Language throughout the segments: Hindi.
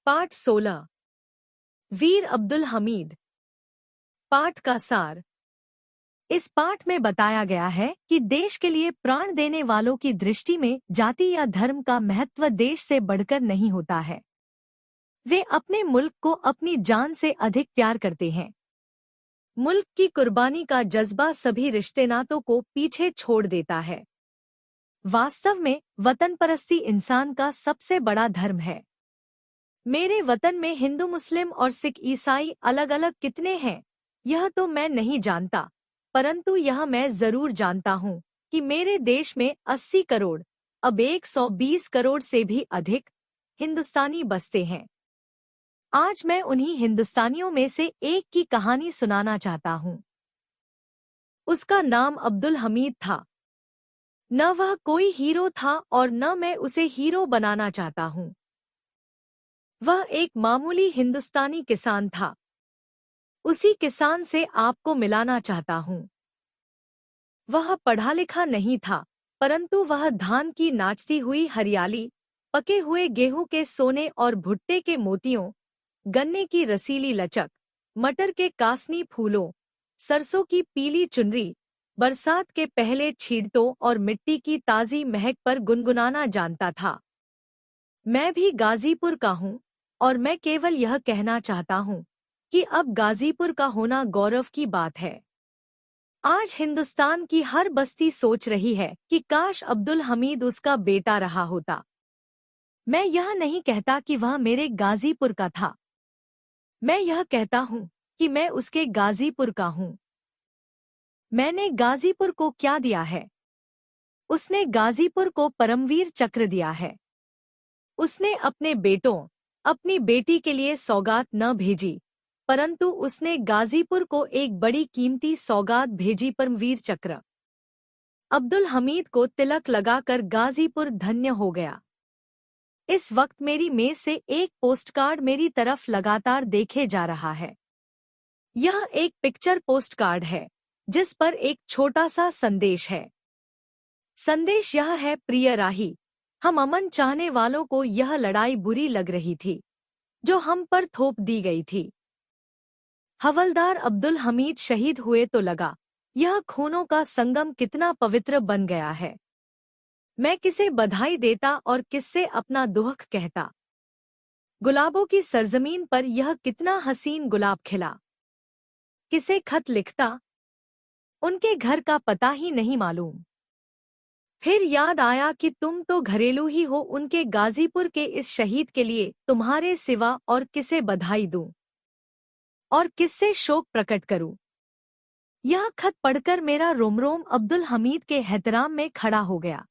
पाठ 16। वीर अब्दुल हमीद। पाठ का सार। इस पाठ में बताया गया है कि देश के लिए प्राण देने वालों की दृष्टि में जाति या धर्म का महत्व देश से बढ़कर नहीं होता है। वे अपने मुल्क को अपनी जान से अधिक प्यार करते हैं। मुल्क की कुर्बानी का जज्बा सभी रिश्ते नातों को पीछे छोड़ देता है। वास्तव में वतन परस्ती इंसान का सबसे बड़ा धर्म है। मेरे वतन में हिंदू, मुस्लिम और सिख ईसाई अलग अलग कितने हैं, यह तो मैं नहीं जानता, परंतु यह मैं जरूर जानता हूँ कि मेरे देश में 80 करोड़, अब 120 करोड़ से भी अधिक हिंदुस्तानी बसते हैं। आज मैं उन्हीं हिंदुस्तानियों में से एक की कहानी सुनाना चाहता हूँ। उसका नाम अब्दुल हमीद था। न वह कोई हीरो था और न मैं उसे हीरो बनाना चाहता हूँ। वह एक मामूली हिंदुस्तानी किसान था। उसी किसान से आपको मिलाना चाहता हूँ। वह पढ़ा लिखा नहीं था, परंतु वह धान की नाचती हुई हरियाली, पके हुए गेहूं के सोने और भुट्टे के मोतियों, गन्ने की रसीली लचक, मटर के कासनी फूलों, सरसों की पीली चुनरी, बरसात के पहले छींटों और मिट्टी की ताज़ी महक पर गुनगुनाना जानता था। मैं भी गाजीपुर का हूँ और मैं केवल यह कहना चाहता हूँ कि अब गाजीपुर का होना गौरव की बात है। आज हिंदुस्तान की हर बस्ती सोच रही है कि काश अब्दुल हमीद उसका बेटा रहा होता। मैं यह नहीं कहता कि वह मेरे गाजीपुर का था। मैं यह कहता हूँ कि मैं उसके गाजीपुर का हूँ। मैंने गाजीपुर को क्या दिया है? उसने गाजीपुर को परमवीर चक्र दिया है। उसने अपने बेटों, अपनी बेटी के लिए सौगात न भेजी, परंतु उसने गाजीपुर को एक बड़ी कीमती सौगात भेजी, परमवीर चक्र। अब्दुल हमीद को तिलक लगाकर गाजीपुर धन्य हो गया। इस वक्त मेरी मेज से एक पोस्टकार्ड मेरी तरफ लगातार देखे जा रहा है। यह एक पिक्चर पोस्टकार्ड है जिस पर एक छोटा सा संदेश है। संदेश यह है, प्रिय राही, हम अमन चाहने वालों को यह लड़ाई बुरी लग रही थी जो हम पर थोप दी गई थी। हवलदार अब्दुल हमीद शहीद हुए तो लगा यह खूनों का संगम कितना पवित्र बन गया है। मैं किसे बधाई देता और किससे अपना दुख कहता। गुलाबों की सरजमीन पर यह कितना हसीन गुलाब खिला। किसे खत लिखता, उनके घर का पता ही नहीं मालूम। फिर याद आया कि तुम तो घरेलू ही हो उनके गाजीपुर के इस शहीद के लिए तुम्हारे सिवा और किसे बधाई दूं और किससे शोक प्रकट करूं। यह खत पढ़कर मेरा रोम अब्दुल हमीद के एहतराम में खड़ा हो गया।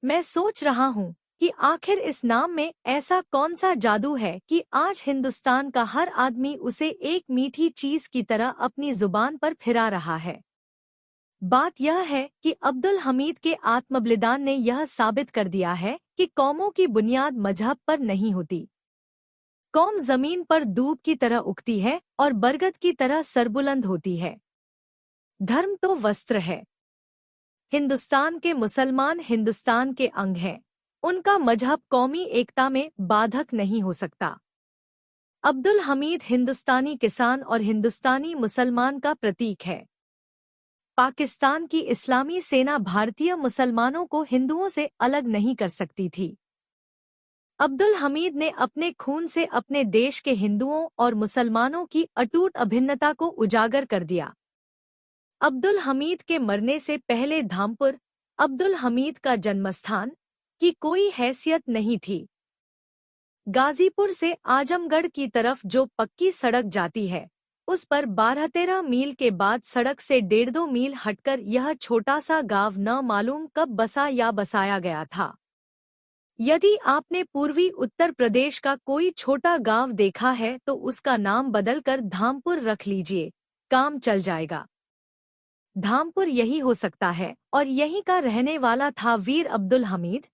मैं सोच रहा हूँ कि आखिर इस नाम में ऐसा कौन सा जादू है कि आज हिंदुस्तान का हर आदमी उसे एक मीठी चीज की तरह अपनी जुबान पर फिरा रहा है। बात यह है कि अब्दुल हमीद के आत्मबलिदान ने यह साबित कर दिया है कि कौमों की बुनियाद मजहब पर नहीं होती। कौम जमीन पर दूब की तरह उगती है और बरगद की तरह सरबुलंद होती है। धर्म तो वस्त्र है। हिंदुस्तान के मुसलमान हिंदुस्तान के अंग हैं। उनका मजहब कौमी एकता में बाधक नहीं हो सकता। अब्दुल हमीद हिंदुस्तानी किसान और हिंदुस्तानी मुसलमान का प्रतीक है। पाकिस्तान की इस्लामी सेना भारतीय मुसलमानों को हिंदुओं से अलग नहीं कर सकती थी। अब्दुल हमीद ने अपने खून से अपने देश के हिंदुओं और मुसलमानों की अटूट अभिन्नता को उजागर कर दिया। अब्दुल हमीद के मरने से पहले धामपुर, अब्दुल हमीद का जन्मस्थान, की कोई हैसियत नहीं थी। गाजीपुर से आजमगढ़ की तरफ जो पक्की सड़क जाती है, उस पर 12-13 मील के बाद सड़क से 1.5-2 मील हटकर यह छोटा सा गांव न मालूम कब बसा या बसाया गया था। यदि आपने पूर्वी उत्तर प्रदेश का कोई छोटा गांव देखा है तो उसका नाम बदलकर धामपुर रख लीजिए, काम चल जाएगा। धामपुर यही हो सकता है और यहीं का रहने वाला था वीर अब्दुल हमीद,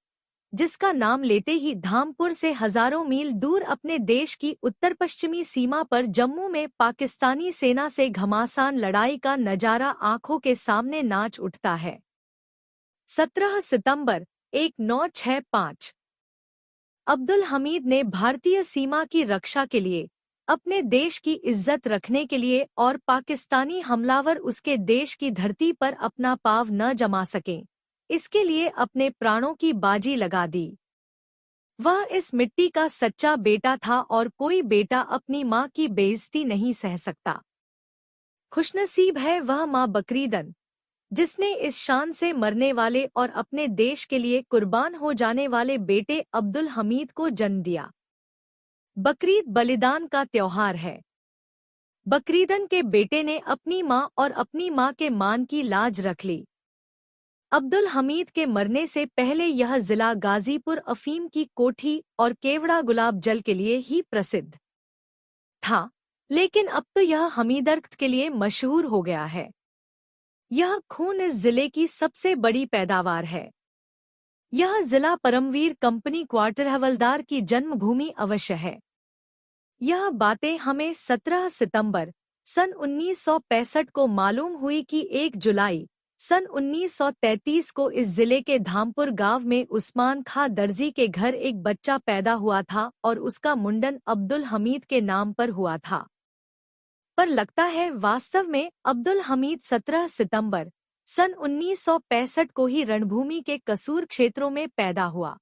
जिसका नाम लेते ही धामपुर से हजारों मील दूर अपने देश की उत्तर पश्चिमी सीमा पर जम्मू में पाकिस्तानी सेना से घमासान लड़ाई का नजारा आंखों के सामने नाच उठता है। 17 सितंबर 1965। अब्दुल हमीद ने भारतीय सीमा की रक्षा के लिए, अपने देश की इज्जत रखने के लिए और पाकिस्तानी हमलावर उसके देश की धरती पर अपना पाँव न जमा सकें, इसके लिए अपने प्राणों की बाजी लगा दी। वह इस मिट्टी का सच्चा बेटा था और कोई बेटा अपनी माँ की बेइज्जती नहीं सह सकता। खुशनसीब है वह माँ बकरीदन, जिसने इस शान से मरने वाले और अपने देश के लिए कुर्बान हो जाने वाले बेटे अब्दुल हमीद को जन्म दिया। बकरीद बलिदान का त्योहार है। बकरीदन के बेटे ने अपनी माँ और अपनी माँ के मान की लाज रख ली। अब्दुल हमीद के मरने से पहले यह जिला गाजीपुर अफीम की कोठी और केवड़ा गुलाब जल के लिए ही प्रसिद्ध था, लेकिन अब तो यह हमीदर्द के लिए मशहूर हो गया है। यह खून इस जिले की सबसे बड़ी पैदावार है। यह जिला परमवीर कंपनी क्वार्टर हवलदार की जन्मभूमि अवश्य है। यह बातें हमें 17 सितंबर सन 1965 को मालूम हुई कि 1 जुलाई सन 1933 को इस जिले के धामपुर गांव में उस्मान खां दर्जी के घर एक बच्चा पैदा हुआ था और उसका मुंडन अब्दुल हमीद के नाम पर हुआ था। पर लगता है वास्तव में अब्दुल हमीद 17 सितंबर सन 1965 को ही रणभूमि के कसूर क्षेत्रों में पैदा हुआ।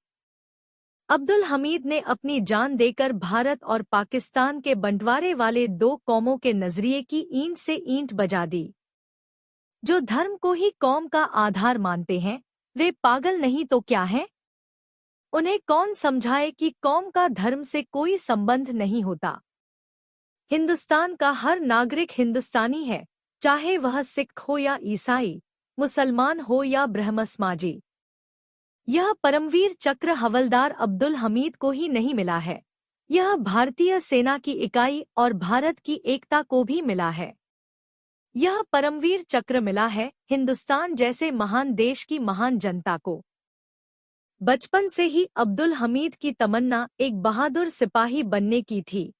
अब्दुल हमीद ने अपनी जान देकर भारत और पाकिस्तान के बंटवारे वाले दो कौमों के नजरिए की ईंट से ईंट बजा दी। जो धर्म को ही कौम का आधार मानते हैं, वे पागल नहीं तो क्या हैं? उन्हें कौन समझाए कि कौम का धर्म से कोई संबंध नहीं होता। हिंदुस्तान का हर नागरिक हिंदुस्तानी है, चाहे वह सिख हो या ईसाई, मुसलमान हो या ब्रह्मसमाजी। यह परमवीर चक्र हवलदार अब्दुल हमीद को ही नहीं मिला है, यह भारतीय सेना की इकाई और भारत की एकता को भी मिला है। यह परमवीर चक्र मिला है हिंदुस्तान जैसे महान देश की महान जनता को। बचपन से ही अब्दुल हमीद की तमन्ना एक बहादुर सिपाही बनने की थी।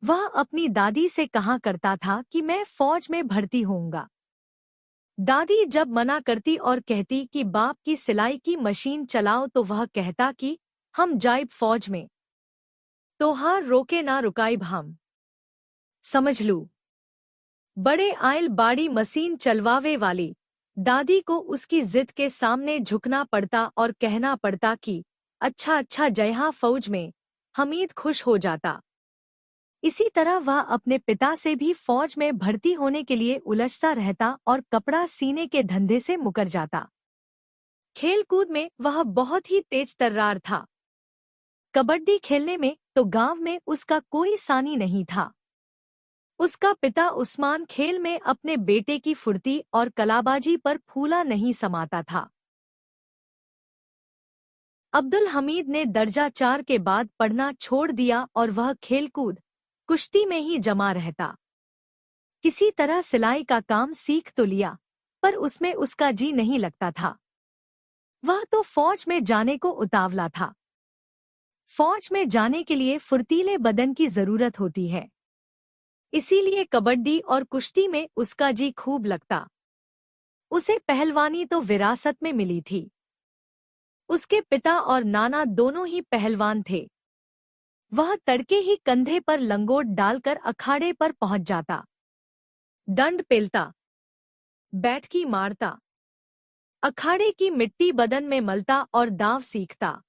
वह अपनी दादी से कहा करता था कि मैं फौज में भर्ती होऊंगा। दादी जब मना करती और कहती कि बाप की सिलाई की मशीन चलाओ तो वह कहता कि हम जाइब फौज में, तोहार रोके ना रुकाइब हम। समझ लू। बड़े आयल बाड़ी मशीन चलवावे वाली दादी को उसकी जिद के सामने झुकना पड़ता और कहना पड़ता कि अच्छा अच्छा जयहा फौज में। हमीद खुश हो जाता। इसी तरह वह अपने पिता से भी फौज में भर्ती होने के लिए उलझता रहता और कपड़ा सीने के धंधे से मुकर जाता। खेलकूद में वह बहुत ही तेज तर्रार था। कबड्डी खेलने में तो गांव में उसका कोई सानी नहीं था। उसका पिता उस्मान खेल में अपने बेटे की फुर्ती और कलाबाजी पर फूला नहीं समाता था। अब्दुल हमीद ने दर्जा 4 के बाद पढ़ना छोड़ दिया और वह खेलकूद कुश्ती में ही जमा रहता। किसी तरह सिलाई का काम सीख तो लिया, पर उसमें उसका जी नहीं लगता था। वह तो फौज में जाने को उतावला था। फौज में जाने के लिए फुर्तीले बदन की जरूरत होती है, इसीलिए कबड्डी और कुश्ती में उसका जी खूब लगता। उसे पहलवानी तो विरासत में मिली थी। उसके पिता और नाना दोनों ही पहलवान थे। वह तड़के ही कंधे पर लंगोट डालकर अखाड़े पर पहुंच जाता। दंड पेलता, बैठकी मारता, अखाड़े की मिट्टी बदन में मलता और दाव सीखता।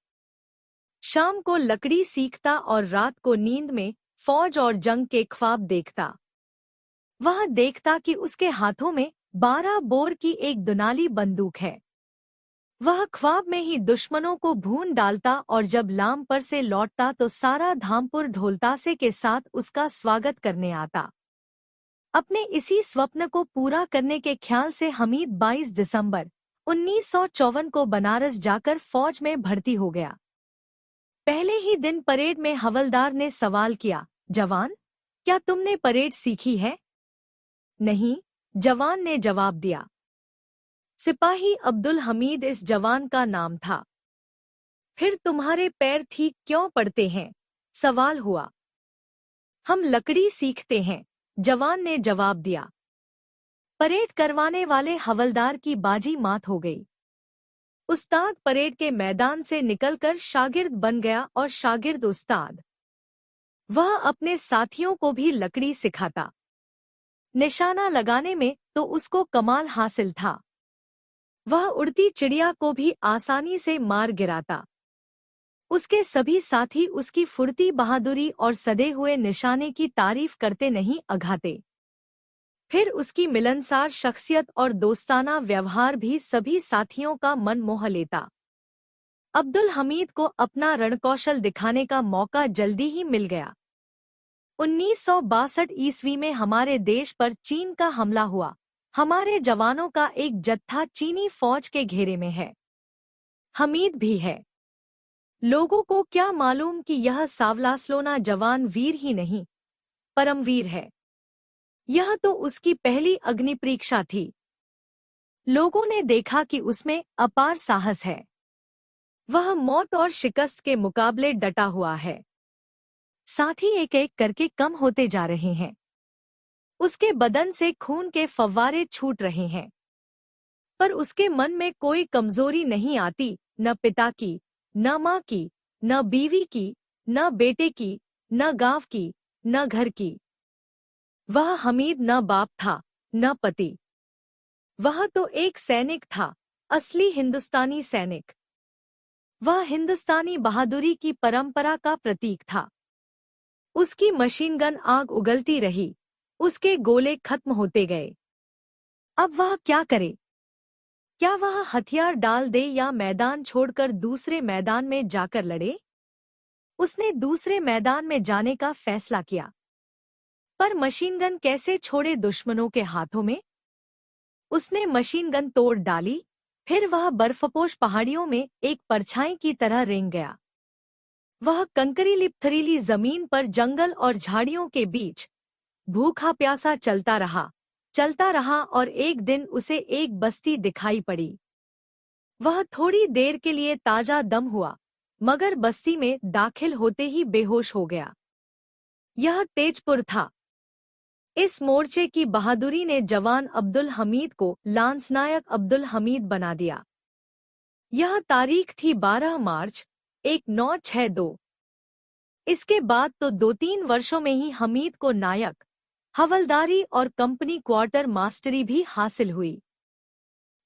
शाम को लकड़ी सीखता और रात को नींद में फौज और जंग के ख्वाब देखता। वह देखता कि उसके हाथों में 12 बोर की एक दुनाली बंदूक है। वह ख्वाब में ही दुश्मनों को भून डालता और जब लाम पर से लौटता तो सारा धामपुर ढोलतासे के साथ उसका स्वागत करने आता। अपने इसी स्वप्न को पूरा करने के ख्याल से हमीद 22 दिसंबर 1954 को बनारस जाकर फौज में भर्ती हो गया। पहले ही दिन परेड में हवलदार ने सवाल किया, जवान, क्या तुमने परेड सीखी है? नहीं, जवान ने जवाब दिया। सिपाही अब्दुल हमीद इस जवान का नाम था। फिर तुम्हारे पैर ठीक क्यों पड़ते हैं? सवाल हुआ। हम लकड़ी सीखते हैं, जवान ने जवाब दिया। परेड करवाने वाले हवलदार की बाजी मात हो गई। उस्ताद परेड के मैदान से निकलकर शागिर्द बन गया और शागिर्द उस्ताद। वह अपने साथियों को भी लकड़ी सिखाता। निशाना लगाने में तो उसको कमाल हासिल था। वह उड़ती चिड़िया को भी आसानी से मार गिराता। उसके सभी साथी उसकी फुर्ती, बहादुरी और सधे हुए निशाने की तारीफ करते नहीं अघाते। फिर उसकी मिलनसार शख्सियत और दोस्ताना व्यवहार भी सभी साथियों का मन मोह लेता। अब्दुल हमीद को अपना रणकौशल दिखाने का मौका जल्दी ही मिल गया। 1962 ईस्वी में हमारे देश पर चीन का हमला हुआ। हमारे जवानों का एक जत्था चीनी फौज के घेरे में है। हमीद भी है। लोगों को क्या मालूम कि यह सावलासलोना जवान वीर ही नहीं, परमवीर है। यह तो उसकी पहली अग्नि परीक्षा थी। लोगों ने देखा कि उसमें अपार साहस है। वह मौत और शिकस्त के मुकाबले डटा हुआ है। साथी एक एक करके कम होते जा रहे हैं। उसके बदन से खून के फव्वारे छूट रहे हैं, पर उसके मन में कोई कमजोरी नहीं आती, न पिता की, न माँ की, न बीवी की, न बेटे की, न गांव की, न घर की। वह हमीद न बाप था, न पति। वह तो एक सैनिक था, असली हिंदुस्तानी सैनिक। वह हिंदुस्तानी बहादुरी की परंपरा का प्रतीक था। उसकी मशीन गन आग उगलती रही, उसके गोले खत्म होते गए। अब वह क्या करे? क्या वह हथियार डाल दे या मैदान छोड़कर दूसरे मैदान में जाकर लड़े? उसने दूसरे मैदान में जाने का फैसला किया। पर मशीन गन कैसे छोड़े दुश्मनों के हाथों में? उसने मशीन गन तोड़ डाली। फिर वह बर्फपोश पहाड़ियों में एक परछाई की तरह रेंग गया। वह कंकरीली पथरीली जमीन पर जंगल और झाड़ियों के बीच भूखा प्यासा चलता रहा और एक दिन उसे एक बस्ती दिखाई पड़ी। वह थोड़ी देर के लिए ताजा दम हुआ, मगर बस्ती में दाखिल होते ही बेहोश हो गया। यह तेजपुर था। इस मोर्चे की बहादुरी ने जवान अब्दुल हमीद को लांसनायक अब्दुल हमीद बना दिया। यह तारीख थी 12 मार्च 1962। इसके बाद तो 2-3 वर्षों में ही हमीद को नायक, हवलदारी और कंपनी क्वार्टर मास्टरी भी हासिल हुई।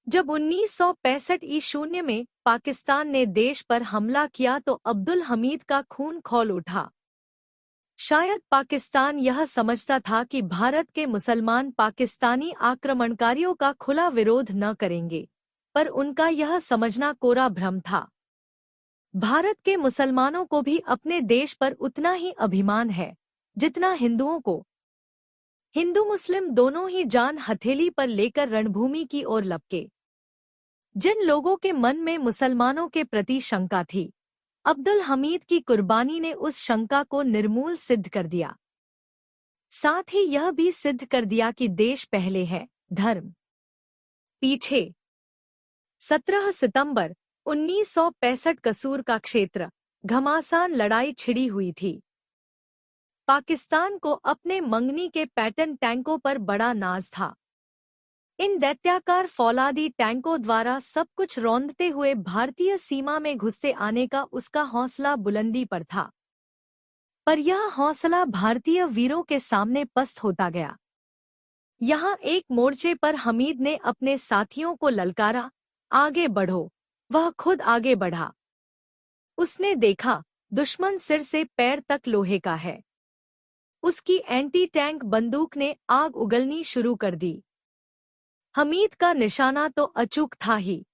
जब 1965 में पाकिस्तान ने देश पर हमला किया तो अब्दुल हमीद का खून खौल उठा। शायद पाकिस्तान यह समझता था कि भारत के मुसलमान पाकिस्तानी आक्रमणकारियों का खुला विरोध न करेंगे, पर उनका यह समझना कोरा भ्रम था। भारत के मुसलमानों को भी अपने देश पर उतना ही अभिमान है जितना हिंदुओं को। हिंदू मुस्लिम दोनों ही जान हथेली पर लेकर रणभूमि की ओर लपके। जिन लोगों के मन में मुसलमानों के प्रति शंका थी, अब्दुल हमीद की कुर्बानी ने उस शंका को निर्मूल सिद्ध कर दिया। साथ ही यह भी सिद्ध कर दिया कि देश पहले है, धर्म पीछे। 17 सितंबर 1965 कसूर का क्षेत्र घमासान लड़ाई छिड़ी हुई थी। पाकिस्तान को अपने मंगनी के पैटर्न टैंकों पर बड़ा नाज था। इन दैत्याकार फौलादी टैंकों द्वारा सब कुछ रौंदते हुए भारतीय सीमा में घुसते आने का उसका हौसला बुलंदी पर था। पर यह हौसला भारतीय वीरों के सामने पस्त होता गया। यहाँ एक मोर्चे पर हमीद ने अपने साथियों को ललकारा, आगे बढ़ो। वह खुद आगे बढ़ा। उसने देखा, दुश्मन सिर से पैर तक लोहे का है। उसकी एंटी टैंक बंदूक ने आग उगलनी शुरू कर दी। हमीद का निशाना तो अचूक था ही।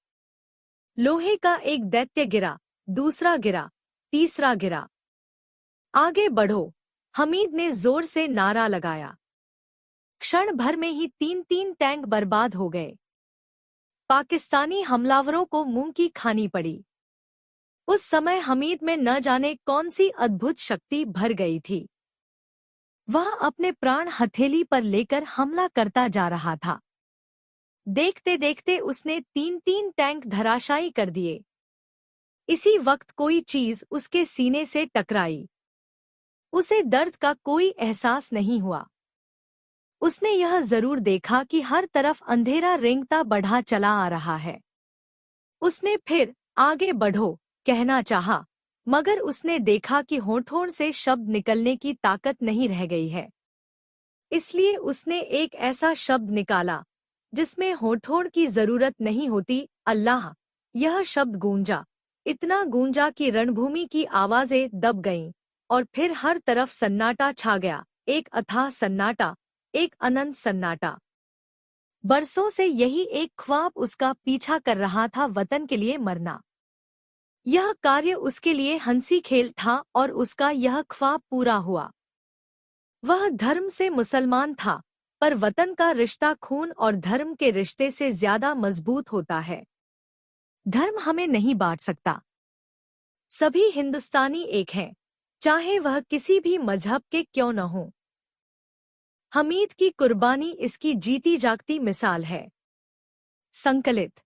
लोहे का एक दैत्य गिरा, दूसरा गिरा, तीसरा गिरा। आगे बढ़ो, हमीद ने जोर से नारा लगाया। क्षण भर में ही 3-3 टैंक बर्बाद हो गए। पाकिस्तानी हमलावरों को मुंह की खानी पड़ी। उस समय हमीद में न जाने कौन सी अद्भुत शक्ति भर गई थी। वह अपने प्राण हथेली पर लेकर हमला करता जा रहा था। देखते देखते उसने 3-3 टैंक धराशायी कर दिए। इसी वक्त कोई चीज उसके सीने से टकराई। उसे दर्द का कोई एहसास नहीं हुआ। उसने यह जरूर देखा कि हर तरफ अंधेरा रेंगता बढ़ा चला आ रहा है। उसने फिर आगे बढ़ो कहना चाहा, मगर उसने देखा कि होठों से शब्द निकलने की ताकत नहीं रह गई है। इसलिए उसने एक ऐसा शब्द निकाला जिसमें होठों की जरूरत नहीं होती, अल्लाह। यह शब्द गूंजा, इतना गूंजा कि रणभूमि की आवाजें दब गईं और फिर हर तरफ सन्नाटा छा गया, एक अथाह सन्नाटा, एक अनंत सन्नाटा। बरसों से यही एक ख्वाब उसका पीछा कर रहा था, वतन के लिए मरना। यह कार्य उसके लिए हंसी खेल था और उसका यह ख्वाब पूरा हुआ। वह धर्म से मुसलमान था, पर वतन का रिश्ता खून और धर्म के रिश्ते से ज्यादा मजबूत होता है। धर्म हमें नहीं बांट सकता। सभी हिंदुस्तानी एक हैं, चाहे वह किसी भी मजहब के क्यों न हो। हमीद की कुर्बानी इसकी जीती जागती मिसाल है। संकलित।